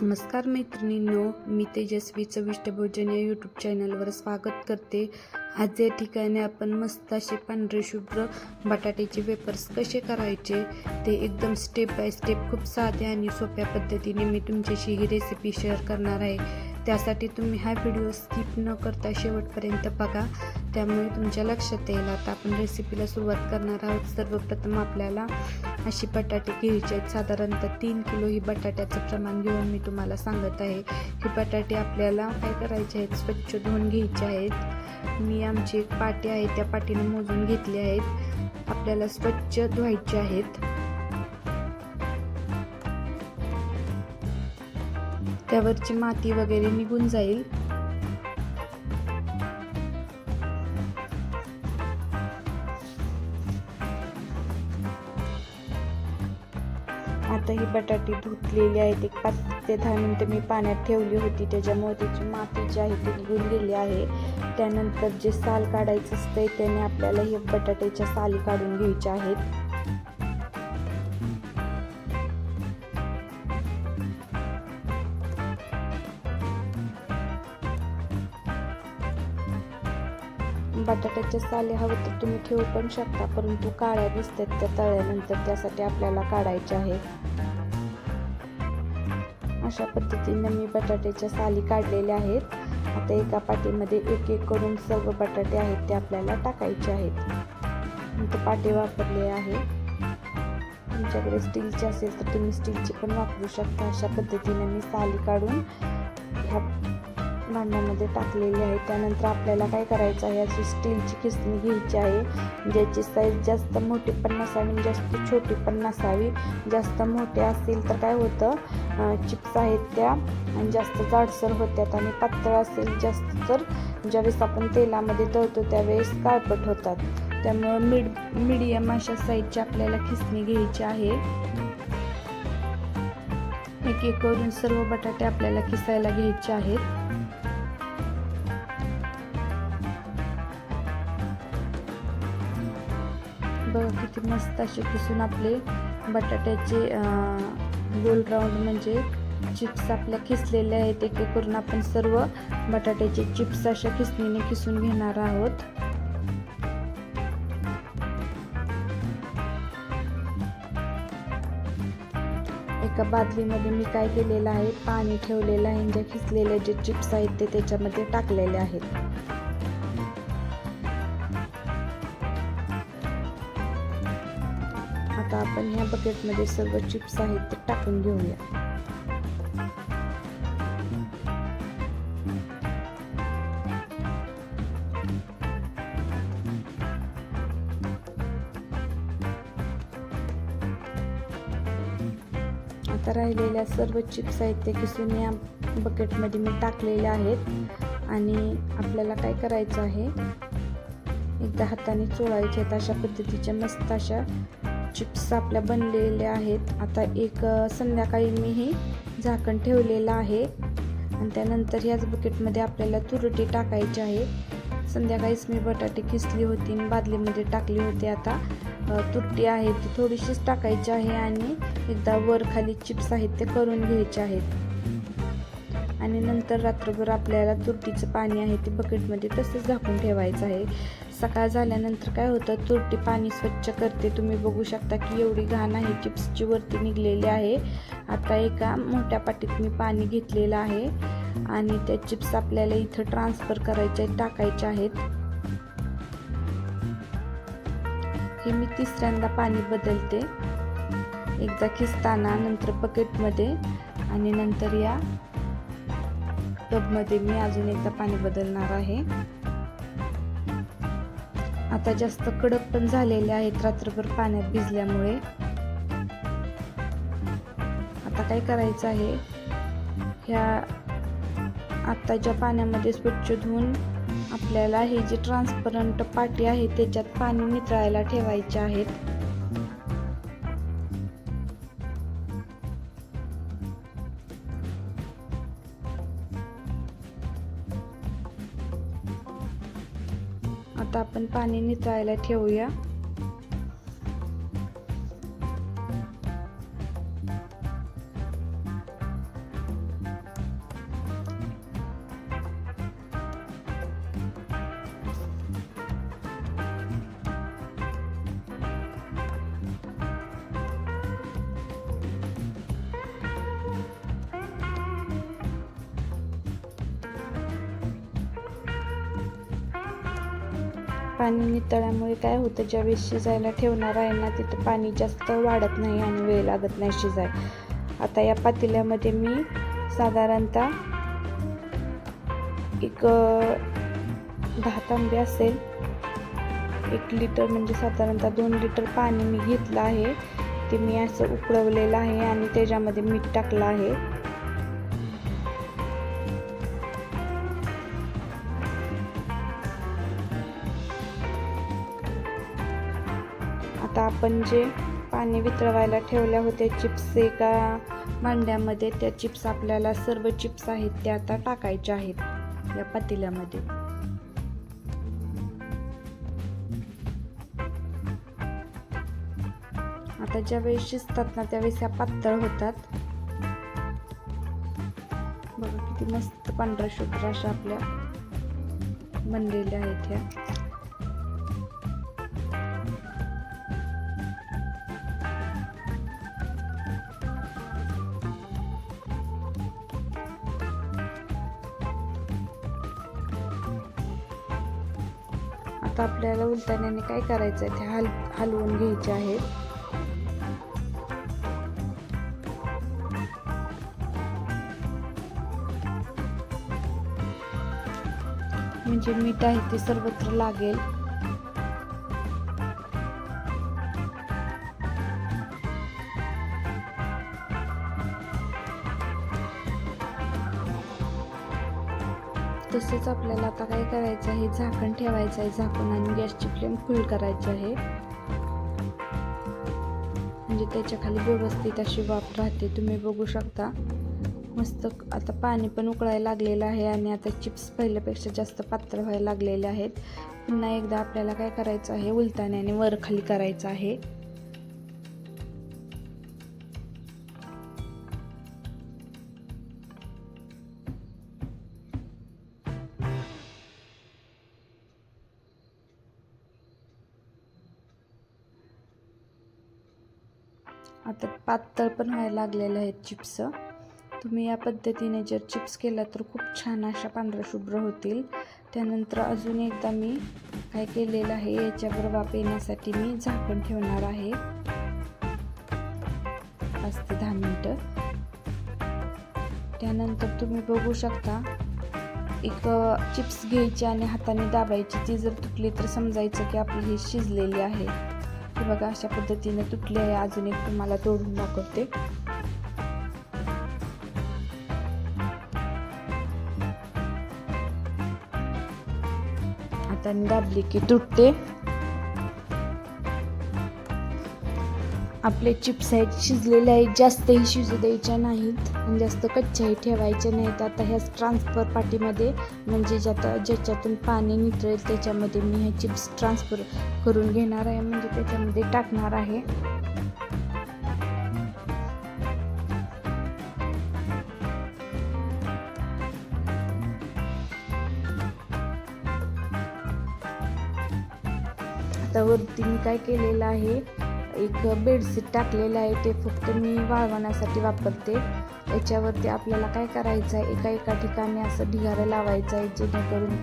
नमस्कार मैत्रिणींनो, मी तेजस्वी चविष्ट भोजन या यूट्यूब चॅनलवर स्वागत करते. आज या ठिकाणी आपण मस्त असे पांढरे शुभ्र बटाट्याचे वेफर्स कसे करायचे ते एकदम स्टेप बाय स्टेप खूप साध्या आणि सोप्या पद्धतीने मी तुमच्याशी ही रेसिपी शेअर करणार आहे. त्यासाठी तुम्ही हा व्हिडिओ स्किप न करता शेवटपर्यंत बघा, त्यामुळे तुमच्या लक्षात येईल. आता आपण रेसिपीला सुरुवात करणार आहोत. सर्वप्रथम आपल्याला अशी बटाटे घ्यायचे आहेत. साधारणतः 3 किलो ही बटाट्याचं प्रमाण घेऊन मी तुम्हाला सांगत आहे. हे बटाटे आपल्याला काय करायचे आहेत, स्वच्छ धुवून घ्यायचे आहेत. मी आमची एक पाटी आहे त्या पाटीने मोजून घेतली आहेत. आपल्याला स्वच्छ धुवायचे आहेत. त्यावरची माती वगैरे निघून जाईल. आता ही बटाटे धुतलेली आहेत. एक 5 ते 10 मिनिटं मी पाण्यात ठेवली होती, त्याच्यामुळे त्याची माती जी आहे ती निघून गेली आहे. त्यानंतर जे साल काढायचं असतंय त्याने आपल्याला हे बटाट्याच्या साली काढून घ्यायच्या आहेत. बटाट्याच्या साली हवं तर तुम्ही ठेवू पण शकता, परंतु काळ्या दिसतात त्या तळल्यानंतर, त्यासाठी आपल्याला काढायच्या आहेत. अशा पद्धतीने मी बटाट्याच्या साली काढलेल्या आहेत. आता एका पाटीमध्ये एक एक करून सर्व बटाटे आहेत ते आपल्याला टाकायचे आहेत. इथे पाटे वापरले आहे. तुमच्याकडे स्टीलचे असेल तर तुम्ही स्टीलचे पण वापरू शकता. अशा पद्धतीने मी साली काढून ह्या भांड्यामध्ये टाकलेली आहे. त्यानंतर आपल्याला काय करायचं आहे, अशी स्टीलची खिसणी घ्यायची आहे, ज्याची साईज जास्त मोठी पण नसावी, जास्त छोटी पण नसावी. जास्त मोठे असेल तर काय होतं, चिप्स आहेत त्या जास्त जाडसर होतात, आणि पातळ असेल जास्त तर ज्यावेळेस आपण तेलामध्ये तळतो त्यावेळेस काळपट होतात. त्यामुळे मीडियम अशा साईजची आपल्याला खिसणी घ्यायची आहे. एक एक करून सर्व बटाटे आपल्याला किसायला घ्यायचे आहेत. बघा किती मस्त असे किसून आपले बटाट्याचे गोल राऊंड म्हणजे चिप्स आपल्या खिसलेले आहेत. एक एक करून आपण सर्व बटाट्याचे चिप्स अशा खिसणीने खिसून घेणार आहोत. एका बादलीमध्ये मी काय केलेलं आहे, पाणी ठेवलेलं आहे. जे खिसलेले जे चिप्स आहेत ते त्याच्यामध्ये टाकलेले आहेत. आता आपण ह्या बकेटमध्ये सर्व चिप्स आहेत ते टाकून घेऊया. आता राहिलेल्या सर्व चिप्स आहेत ते किसून या बकेटमध्ये मी टाकलेले आहेत. आणि आपल्याला काय करायचं आहे, एकदा हाताने चोळायचे आहेत. अशा पद्धतीच्या मस्त अशा चिप्स आपल्या बनलेल्या आहेत. आता एक संध्याकाळी मी हे झाकण ठेवलेलं आहे, आणि त्यानंतर ह्याच बकेटमध्ये आपल्याला तुरटी टाकायची आहे. संध्याकाळीच मी बटाटे किसली होती आणि बादलीमध्ये टाकली होती. आता तुरटी आहे ती थोडीशीच टाकायची आहे, आणि एकदा वर खाली चिप्स आहेत ते करून घ्यायचे आहेत. आणि नंतर रात्रभर आपल्याला तुरटीचं पाणी आहे ते बकेटमध्ये तसंच झाकून ठेवायचं आहे. सकाळ झाल्यानंतर काय होतं, तुरटी पाणी स्वच्छ करते. तुम्ही बघू शकता की एवढी घाण आहे चिप्सची वरती निघलेली आहे. आता एका मोठ्या पाटीत मी पाणी घेतलेलं आहे, आणि त्या चिप्स आपल्याला इथं ट्रान्सफर करायचे टाकायचे आहेत. हे मी तिसऱ्यांदा पाणी बदलते, एकदा खिसताना, नंतर बकेटमध्ये, आणि नंतर या टबमध्ये मी अजून एकदा पाणी बदलणार आहे. आता जास्त कडक पण झालेले आहेत रात्रभर पाण्यात भिजल्यामुळे. आता काय करायचं आहे, ह्या आत्ताच्या पाण्यामध्ये स्वच्छ धुवून आपल्याला हे जे ट्रान्सपरंट पाटी आहे त्याच्यात पाणी नितळायला ठेवायचे आहेत. आता आपण पाणी नितळायला ठेवूया. पाणी नितळल्यामुळे काय होतं, ज्यावेळेस शिजायला ठेवणार आहे ना तिथं पाणी जास्त वाढत नाही आणि वेळ लागत नाही शिजाय. आता या पातेल्यामध्ये मी साधारणतः एक 10 तांबे असेल, 1 लिटर म्हणजे साधारणतः 2 लिटर पाणी मी घेतलं आहे. ते मी असं उकळवलेलं आहे आणि त्याच्यामध्ये मीठ टाकलं आहे. आता आपण जे पाणी वितळवायला ठेवल्या होत्या चिप्स एका भांड्यामध्ये, त्या चिप्स आपल्याला सर्व चिप्स आहेत ते आता टाकायचे आहेत या पातेल्यामध्ये. आता ज्यावेळेस शिजतात ना त्यावेळेस ह्या पातळ होतात. बघा किती मस्त पांढऱ्या शुभ्र अशा आपल्या बनलेल्या आहेत ह्या. आता आपल्याला उलटण्याने काय करायचं आहे, ते हलवून घ्यायचे आहेत. म्हणजे मीठ आहे ते सर्वत्र लागेल. तसेच आपल्याला आता काय करायचं आहे, झाकण ठेवायचं आहे, झाकण आणि गॅसची फ्लेम फुल करायची आहे. म्हणजे त्याच्या खाली व्यवस्थित अशी वाफ राहते. तुम्ही बघू शकता मस्त. आता पाणी पण उकळायला लागलेलं आहे आणि आता चिप्स पहिल्यापेक्षा जास्त पातळ व्हायला लागलेले आहेत. पुन्हा एकदा आपल्याला काय करायचं आहे, उलटण्याने वर खाली करायचं आहे. आता पातळ पण व्हायला लागलेले आहेत चिप्स. तुम्ही या पद्धतीने जर चिप्स केला तर खूप छान अशा पांढऱ्या शुभ्र होतील. त्यानंतर अजून एकदा मी काय केलेलं आहे, याच्यावर वाफ येण्यासाठी मी झाकण ठेवणार आहे 5 ते 10 मिनिटं. त्यानंतर तुम्ही बघू शकता, एक चिप्स घ्यायची आणि हाताने दाबायची. ती जर तुटली तर समजायचं की आपली ही शिजलेली आहे. हे बघा अशा पद्धतीने तुटली आहे. अजून एक तुम्हाला तोडून दाखवते. हाताने दाबली की तुटते. आपले चिप्स आहेत शिजलेले आहेत, जास्तही शिजू द्यायच्या नाहीत आणि जास्त कच्च्याही ठेवायच्या नाहीत. आता ह्या ट्रान्सफर पाटीमध्ये म्हणजे ज्याच्यातून पाणी नितळेल त्याच्यामध्ये मी हे चिप्स ट्रान्सफर करून घेणार आहे, म्हणजे त्याच्यामध्ये टाकणार आहे. आता वरती मी काय केलेलं आहे, एक बेडशीट टाकलेलं आहे. ते फक्त मी वाळवण्यासाठी वापरते. याच्यावरती आपल्याला काय करायचं आहे, एका ठिकाणी असं ढिगारा लावायचं आहे, जेणेकरून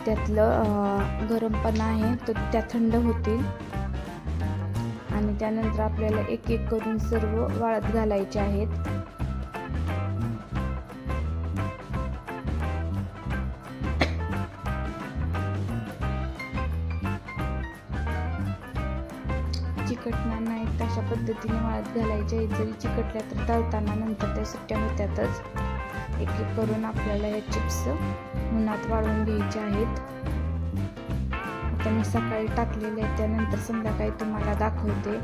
त्यातलं गरमपणा आहे तर त्या थंड होतील. आणि त्यानंतर आपल्याला एक एक करून सर्व वाळत घालायचे आहेत. चिकटणार नाहीत अशा पद्धतीने वाळत घालायच्या आहेत. जरी चिकटल्या तर तळताना नंतर त्या सुट्ट्या होत्यातच. एक एक करून आपल्याला हे चिप्स उन्हात वाळून घ्यायचे आहेत. आता मी सकाळी टाकलेले आहेत, त्यानंतर संध्याकाळी तुम्हाला दाखवते.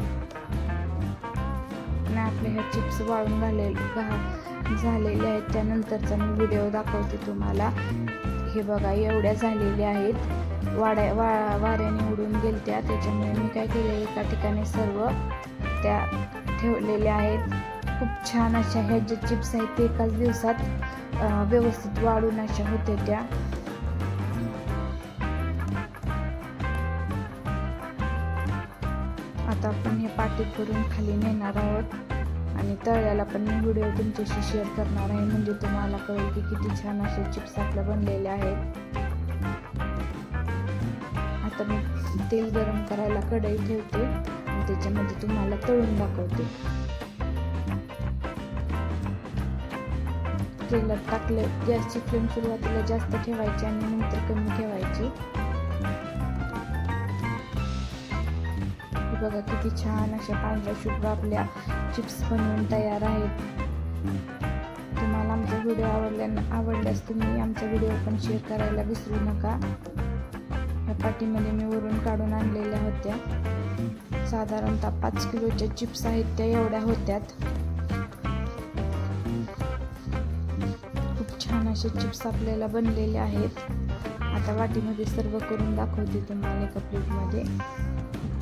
आणि आपले हे चिप्स वाळून झालेले आहेत, त्यानंतरचा मी व्हिडिओ दाखवते तुम्हाला. हे बघा एवढ्या झालेल्या आहेत. वाऱ्याने उडून गेलत्या, त्याच्यामुळे मी काय केलं, एका ठिकाणी सर्व त्या ठेवलेल्या आहेत. खूप छान अशा ह्या ज्या चिप्स आहेत ते एकाच दिवसात व्यवस्थित वाळून अशा होत्या त्या. आता आपण हे पाटी करून खाली नेणार आहोत आणि तळ्याला पण मी व्हिडिओ तुमच्याशी शेअर करणार आहे, म्हणजे तुम्हाला कळेल की किती छान असे चिप्स आपल्या बनलेले आहेत. आता मी तेल गरम करायला कढई ठेवते आणि त्याच्यामध्ये तुम्हाला तळून दाखवते. तेलात टाकले, गॅसची फ्लेम सुरुवातीला जास्त ठेवायची आणि नंतर कमी ठेवायची. बघा किती छान अशा पांढऱ्या शुभ्र आपल्या चिप्स बनवून तयार आहेत. तुम्हाला आमचा व्हिडिओ आवडल्यास तुम्ही आमचा व्हिडिओ पण शेअर करायला विसरू नका. या पाटीमध्ये मी वरून काढून आणलेल्या होत्या. साधारणतः 5 किलोच्या चिप्स आहेत त्या एवढ्या होत्यात. खूप छान असे चिप्स आपल्याला बनलेले आहेत. आता वाटीमध्ये सर्व करून दाखवते तुम्हाला एका प्लेटमध्ये.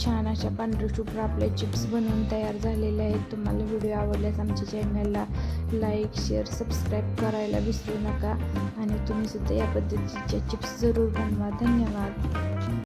छान अशा पांढऱ्या शुभ्र आपले चिप्स बनवून तयार झालेले आहेत. तुम्हाला व्हिडिओ आवडल्यास आमच्या चॅनलला लाईक, शेअर, सबस्क्राईब करायला विसरू नका आणि तुम्ही सुद्धा या पद्धतीचे चिप्स जरूर बनवा. धन्यवाद.